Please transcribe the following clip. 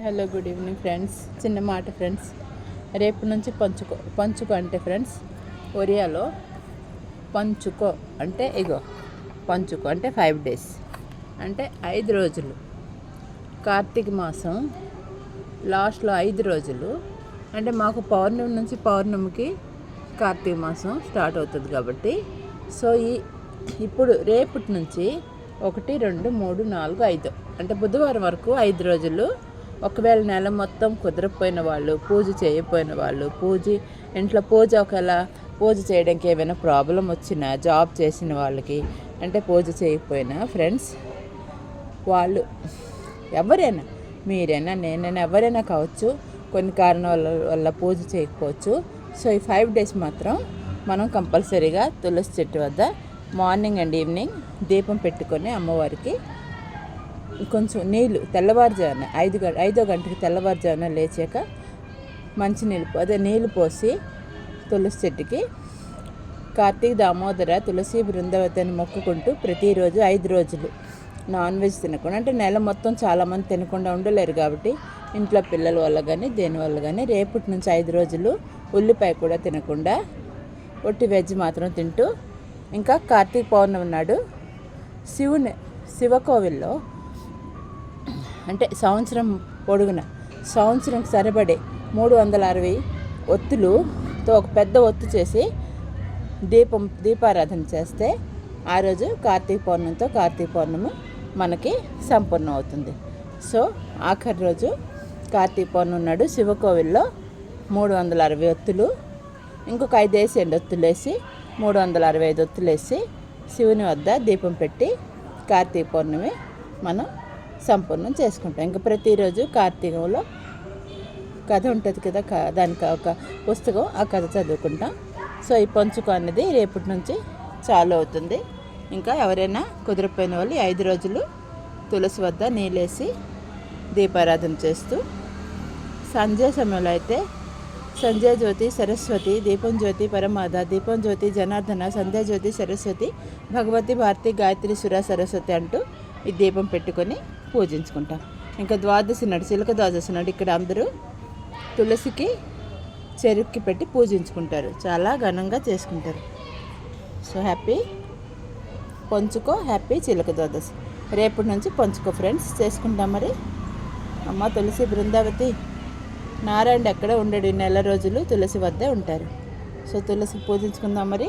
Hello good evening friends. చిన్న మాట friends, రేపు నుంచి పంచుకో అంటే ఫ్రెండ్స్, ఒరియాలో పంచుకో అంటే ఇగో పంచుకో అంటే 5 days అంటే 5 రోజులు. కార్తీక మాసం లాస్ట్లో 5 రోజులు అంటే మాకు పౌర్ణమి నుంచి పౌర్ణమికి కార్తీక మాసం స్టార్ట్ అవుతుంది కాబట్టి, సో ఇప్పుడు రేపటి నుంచి 1, 2, 3, 4, 5 అంటే బుధవారం వరకు 5 రోజులు. ఒకవేళ నెల మొత్తం కుదరకపోయిన వాళ్ళు, పూజ చేయకపోయిన వాళ్ళు, ఇంట్లో ఒకవేళ పూజ చేయడానికి ఏమైనా ప్రాబ్లం వచ్చినా, జాబ్ చేసిన వాళ్ళకి అంటే పూజ చేయకపోయినా ఫ్రెండ్స్, వాళ్ళు ఎవరైనా, మీరైనా నేనైనా ఎవరైనా కావచ్చు, కొన్ని కారణాల వల్ల పూజ చేయకపోవచ్చు. సో ఈ 5 days మాత్రం మనం కంపల్సరీగా తులసి చెట్టు వద్ద మార్నింగ్ అండ్ ఈవినింగ్ దీపం పెట్టుకొని అమ్మవారికి కొంచెం నీళ్ళు తెల్లవారుజామున 5 గంటకి తెల్లవారుజామున లేచాక నీళ్ళు పోసి తులసి చెట్టుకి కార్తీక దామోదర తులసి బృందావతి అని మొక్కుకుంటూ ప్రతిరోజు 5 రోజులు నాన్ వెజ్ తినకుండా, అంటే నెల మొత్తం చాలామంది తినకుండా ఉండలేరు కాబట్టి ఇంట్లో పిల్లల వల్ల కానీ దేనివల్ల కానీ రేపటి నుంచి 5 రోజులు ఉల్లిపాయ కూడా తినకుండా ఒట్టి వెజ్ మాత్రం తింటూ, ఇంకా కార్తీక పౌర్ణమి నాడు శివకోవిల్లో అంటే సంవత్సరం పొడుగున సంవత్సరంకి సరిపడే 360 ఒత్తులతో ఒక పెద్ద ఒత్తు చేసి దీపారాధన చేస్తే ఆ రోజు కార్తీక పౌర్ణమి మనకి సంపూర్ణం అవుతుంది. సో ఆఖరి రోజు కార్తీక పౌర్ణమి నాడు శివకోవిల్లో 360 ఒత్తులు, ఇంకొక 5 వేసేయండి, ఒత్తులు వేసి 365 ఒత్తులు వేసి శివుని వద్ద దీపం పెట్టి కార్తీక పౌర్ణమి మనం సంపూర్ణం చేసుకుంటాం. ఇంకా ప్రతిరోజు కార్తీకంలో కథ ఉంటుంది కదా, దానికి ఒక పుస్తకం, ఆ కథ చదువుకుంటాం. సో ఈ పంచుకో అనేది రేపటి నుంచి చాలు అవుతుంది. ఇంకా ఎవరైనా కుదిరిపోయిన వాళ్ళు 5 రోజులు తులసి వద్ద నీళ్ళేసి దీపారాధన చేస్తూ, సంధ్యా సమయంలో అయితే సంధ్యా జ్యోతి సరస్వతి, దీపం జ్యోతి పరమాధ, దీపం జ్యోతి జనార్దన, సంధ్యా జ్యోతి సరస్వతి, భగవతి భారతి గాయత్రి సుర సరస్వతి అంటూ ఈ దీపం పెట్టుకొని పూజించుకుంటాం. ఇంకా చిలక ద్వాదశి నాడు ఇక్కడ అందరూ తులసికి చెరుక్కి పెట్టి పూజించుకుంటారు, చాలా ఘనంగా చేసుకుంటారు. సో హ్యాపీ చిలక ద్వాదశి. రేపటి నుంచి పంచుకో ఫ్రెండ్స్ చేసుకుంటాం. మరి అమ్మ తులసి బృందావతి నారాయణ ఎక్కడ ఉండడు, నెల రోజులు తులసి వద్దే ఉంటారు. సో తులసి పూజించుకుందాం మరి.